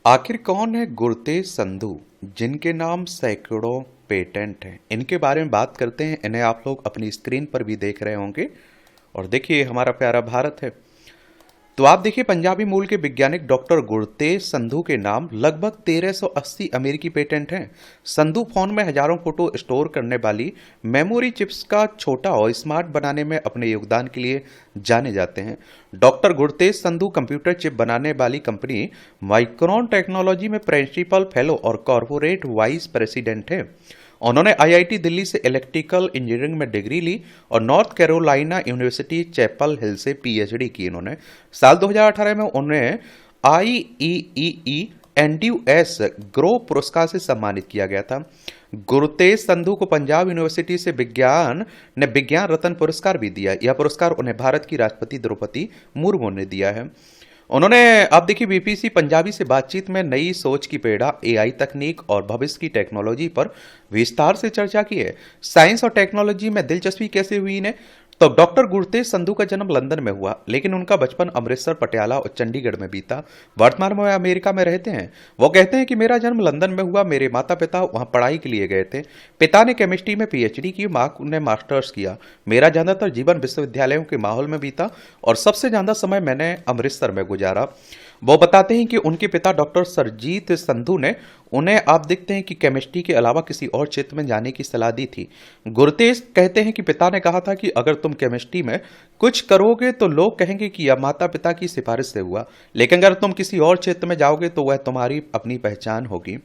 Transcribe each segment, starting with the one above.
आखिर कौन है गुरतेज संधू जिनके नाम सैकड़ों पेटेंट हैं। इनके बारे में बात करते हैं। इन्हें आप लोग अपनी स्क्रीन पर भी देख रहे होंगे। और देखिए हमारा प्यारा भारत है। तो आप देखिए पंजाबी मूल के वैज्ञानिक डॉक्टर गुरतेज संधू के नाम लगभग 1380 अमेरिकी पेटेंट हैं। संधू फोन में हजारों फोटो स्टोर करने वाली मेमोरी चिप्स का छोटा और स्मार्ट बनाने में अपने योगदान के लिए जाने जाते हैं। Doctor Gurtej Sandhu computer chip बनाने वाली कंपनी माइक्रोन टेक्नोलॉजी में प्रिंसिपल फेलो और कॉरपोरेट वाइस प्रेसिडेंट हैं। उन्होंने आईआईटी दिल्ली से इलेक्ट्रिकल इंजीनियरिंग में डिग्री ली और North Carolina University Chapel Hill से पीएचडी की। इन्होंने साल 2018 में उन्हें आईईई एनडीयूएस ग्रो पुरस्कार से सम्मानित किया गया था। गुरतेज संधू को पंजाब यूनिवर्सिटी से विज्ञान रत्न पुरस्कार भी दिया। यह पुरस्कार उन्हें भारत की राष्ट्रपति द्रौपदी मुर्मू ने दिया है। उन्होंने अब देखिए बीबीसी पंजाबी से बातचीत में नई सोच की प्रेरणा, एआई तकनीक और भविष्य की टेक्नोलॉजी पर विस्तार से चर्चा की है। साइंस और टेक्नोलॉजी में दिलचस्पी कैसे हुई इन्हें? तो डॉक्टर गुरतेज संधू का जन्म लंदन में हुआ, लेकिन उनका बचपन अमृतसर, पटियाला और चंडीगढ़ में बीता। वर्तमान में वे अमेरिका में रहते हैं। वो कहते हैं कि मेरा जन्म लंदन में हुआ। मेरे माता पिता वहां पढ़ाई के लिए गए थे। पिता ने केमिस्ट्री में पीएचडी की, मां ने मास्टर्स किया। मेरा ज्यादातर जीवन विश्वविद्यालयों के माहौल में बीता और सबसे ज्यादा समय मैंने अमृतसर में गुजारा। वो बताते हैं कि उनके पिता डॉक्टर सरजीत संधू ने उन्हें आप देखते हैं कि केमिस्ट्री के अलावा किसी और क्षेत्र में जाने की सलाह दी थी। गुरतेज कहते हैं कि पिता ने कहा था कि अगर तुम केमिस्ट्री में कुछ करोगे तो लोग कहेंगे कि यह माता पिता की सिफारिश से हुआ, लेकिन अगर तुम किसी और क्षेत्र में जाओगे तो वह तुम्हारी अपनी पहचान होगी।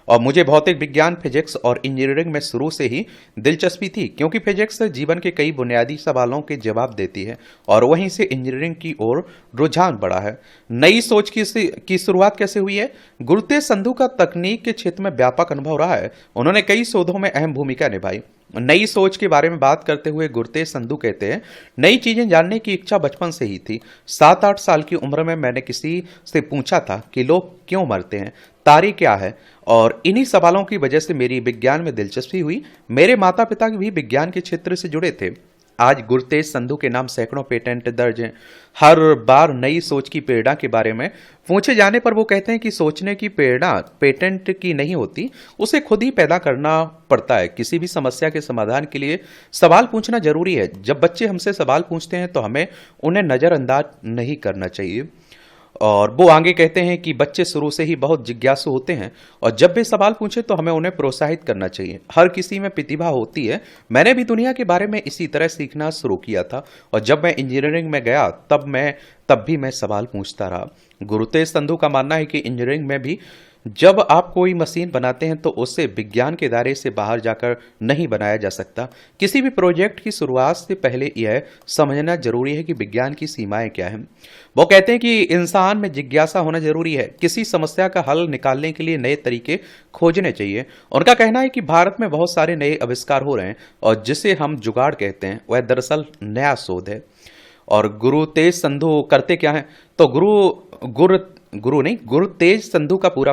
और मुझे भौतिक विज्ञान, फिजिक्स और इंजीनियरिंग में शुरू से ही दिलचस्पी थी, क्योंकि फिजिक्स जीवन के कई बुनियादी सवालों के जवाब देती है और वहीं से इंजीनियरिंग की ओर रुझान बढ़ा है। नई सोच की शुरुआत कैसे हुई है? गुरतेज संधू का तकनीक के क्षेत्र में व्यापक अनुभव रहा है। उन्होंने कई शोधों में अहम भूमिका निभाई। नई सोच के बारे में बात करते हुए गुरतेज संधू कहते हैं, नई चीजें जानने की इच्छा बचपन से ही थी। 7-8 साल की उम्र में मैंने किसी से पूछा था कि लोग क्यों मरते हैं, तारे क्या है, और इन्हीं सवालों की वजह से मेरी विज्ञान में दिलचस्पी हुई। मेरे माता पिता भी विज्ञान के क्षेत्र से जुड़े थे। आज गुरतेज संधू के नाम सैकड़ों पेटेंट दर्ज हैं। हर बार नई सोच की प्रेरणा के बारे में पूछे जाने पर वो कहते हैं कि सोचने की प्रेरणा पेटेंट की नहीं होती, उसे खुद ही पैदा करना पड़ता है। किसी भी समस्या के समाधान के लिए सवाल पूछना जरूरी है। जब बच्चे हमसे सवाल पूछते हैं तो हमें उन्हें नजरअंदाज नहीं करना चाहिए। और वो आगे कहते हैं कि बच्चे शुरू से ही बहुत जिज्ञासु होते हैं और जब वे सवाल पूछे तो हमें उन्हें प्रोत्साहित करना चाहिए। हर किसी में प्रतिभा होती है। मैंने भी दुनिया के बारे में इसी तरह सीखना शुरू किया था और जब मैं इंजीनियरिंग में गया तब भी मैं सवाल पूछता रहा। गुरतेज संधू का मानना है कि इंजीनियरिंग में भी जब आप कोई मशीन बनाते हैं तो उसे विज्ञान के दायरे से बाहर जाकर नहीं बनाया जा सकता। किसी भी प्रोजेक्ट की शुरुआत से पहले यह समझना जरूरी है कि विज्ञान की सीमाएं क्या हैं। वो कहते हैं कि इंसान में जिज्ञासा होना जरूरी है। किसी समस्या का हल निकालने के लिए नए तरीके खोजने चाहिए। उनका कहना है कि भारत में बहुत सारे नए आविष्कार हो रहे हैं और जिसे हम जुगाड़ कहते हैं वह दरअसल नया शोध है। और गुरतेज संधू करते क्या हैं? तो गुरतेज संधू का पूरा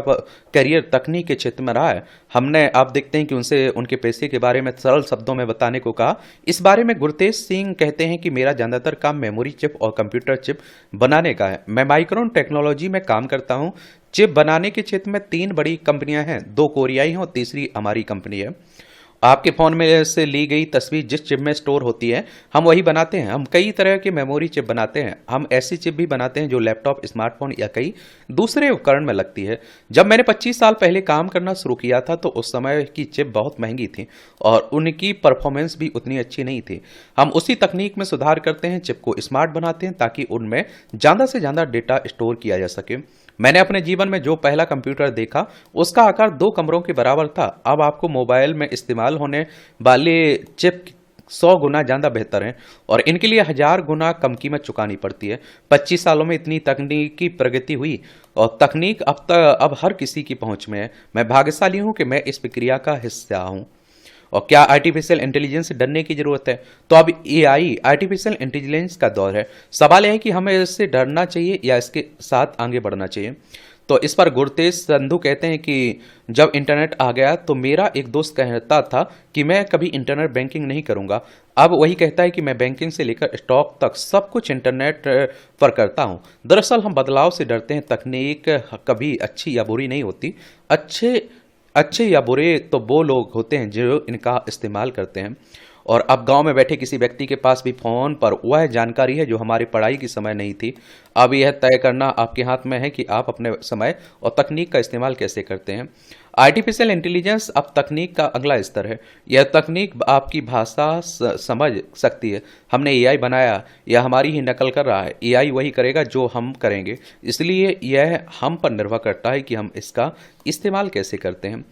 करियर तकनीक के क्षेत्र में रहा है। हमने आप देखते हैं कि उनसे उनके पेशे के बारे में सरल शब्दों में बताने को कहा। इस बारे में गुरतेज सिंह कहते हैं कि मेरा ज्यादातर काम मेमोरी चिप और कंप्यूटर चिप बनाने का है। मैं माइक्रोन टेक्नोलॉजी में काम करता हूं। चिप बनाने के क्षेत्र में 3 बड़ी कंपनियां हैं, 2 कोरियाई हैं और तीसरी हमारी कंपनी है। आपके फोन में से ली गई तस्वीर जिस चिप में स्टोर होती है हम वही बनाते हैं। हम कई तरह के मेमोरी चिप बनाते हैं। हम ऐसी चिप भी बनाते हैं जो लैपटॉप, स्मार्टफोन या कई दूसरे उपकरण में लगती है। जब मैंने 25 साल पहले काम करना शुरू किया था तो उस समय की चिप बहुत महंगी थी और उनकी परफॉर्मेंस भी उतनी अच्छी नहीं थी। हम उसी तकनीक में सुधार करते हैं, चिप को स्मार्ट बनाते हैं ताकि उनमें ज्यादा से ज्यादा डेटा स्टोर किया जा सके। मैंने अपने जीवन में जो पहला कंप्यूटर देखा उसका आकार 2 कमरों के बराबर था। अब आपको मोबाइल में इस्तेमाल होने वाले चिप 100 गुना ज्यादा बेहतर हैं और इनके लिए 1000 गुना कम कीमत चुकानी पड़ती है। 25 सालों में इतनी तकनीकी प्रगति हुई और तकनीक अब हर किसी की पहुंच में है। मैं भाग्यशाली हूं कि मैं इस प्रक्रिया का हिस्सा हूं। और क्या आर्टिफिशियल इंटेलिजेंस से डरने की जरूरत है? तो अब एआई आर्टिफिशियल इंटेलिजेंस का दौर है। सवाल यह है कि हमें इससे डरना चाहिए या इसके साथ आगे बढ़ना चाहिए। तो इस पर गुरतेज संधू कहते हैं कि जब इंटरनेट आ गया तो मेरा एक दोस्त कहता था कि मैं कभी इंटरनेट बैंकिंग नहीं करूंगा। अब वही कहता है कि मैं बैंकिंग से लेकर स्टॉक तक सब कुछ इंटरनेट पर करता हूं। दरअसल हम बदलाव से डरते हैं। तकनीक कभी अच्छी या बुरी नहीं होती। अच्छे अच्छे या बुरे तो वो लोग होते हैं जो इनका इस्तेमाल करते हैं। और अब गांव में बैठे किसी व्यक्ति के पास भी फोन पर वह जानकारी है जो हमारी पढ़ाई की समय नहीं थी। अब यह तय करना आपके हाथ में है कि आप अपने समय और तकनीक का इस्तेमाल कैसे करते हैं। आर्टिफिशियल इंटेलिजेंस अब तकनीक का अगला स्तर है। यह तकनीक आपकी भाषा समझ सकती है। हमने एआई बनाया, यह हमारी ही नकल कर रहा है। एआई वही करेगा जो हम करेंगे। इसलिए यह हम पर निर्भर करता है कि हम इसका इस्तेमाल कैसे करते हैं।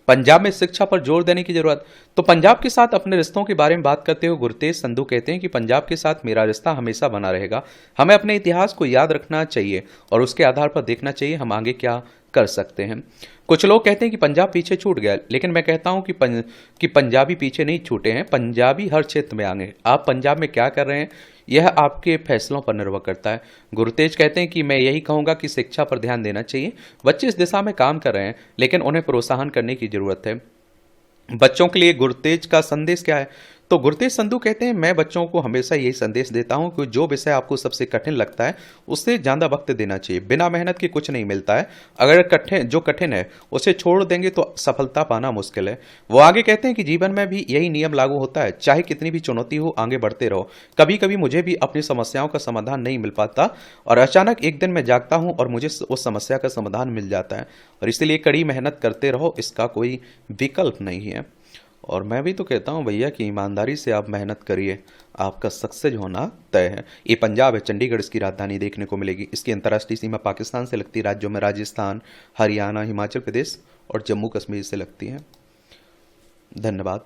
पंजाब में शिक्षा पर जोर देने की जरूरत। तो पंजाब के साथ अपने रिश्तों के बारे में बात करते हुए गुरतेज संधू कहते हैं कि पंजाब के साथ मेरा रिश्ता हमेशा बना रहेगा। हमें अपने इतिहास को याद रखना चाहिए और उसके आधार पर देखना चाहिए हम आगे क्या कर सकते हैं। कुछ लोग कहते हैं कि पंजाब पीछे छूट गया, लेकिन मैं कहता हूं कि पंजाबी पीछे नहीं छूटे हैं। पंजाबी हर क्षेत्र में आगे। आप पंजाब में क्या कर रहे हैं यह आपके फैसलों पर निर्भर करता है। गुरतेज कहते हैं कि मैं यही कहूंगा कि शिक्षा पर ध्यान देना चाहिए। बच्चे इस दिशा में काम कर रहे हैं, लेकिन उन्हें प्रोत्साहन करने की जरूरत है। बच्चों के लिए गुरतेज का संदेश क्या है? तो गुरतेज संधू कहते हैं मैं बच्चों को हमेशा यही संदेश देता हूं कि जो विषय आपको सबसे कठिन लगता है उससे ज़्यादा वक्त देना चाहिए। बिना मेहनत के कुछ नहीं मिलता है। अगर कठिन है उसे छोड़ देंगे तो सफलता पाना मुश्किल है। वो आगे कहते हैं कि जीवन में भी यही नियम लागू होता है। चाहे कितनी भी चुनौती हो आगे बढ़ते रहो। कभी कभी मुझे भी अपनी समस्याओं का समाधान नहीं मिल पाता और अचानक एक दिन मैं जागता हूं और मुझे उस समस्या का समाधान मिल जाता है। और इसलिए कड़ी मेहनत करते रहो, इसका कोई विकल्प नहीं है। और मैं भी तो कहता हूँ भैया कि ईमानदारी से आप मेहनत करिए, आपका सक्सेस होना तय है। ये पंजाब है, चंडीगढ़ इसकी राजधानी देखने को मिलेगी। इसकी अंतर्राष्ट्रीय सीमा पाकिस्तान से लगती है। राज्यों में राजस्थान, हरियाणा, हिमाचल प्रदेश और जम्मू कश्मीर से लगती है। धन्यवाद।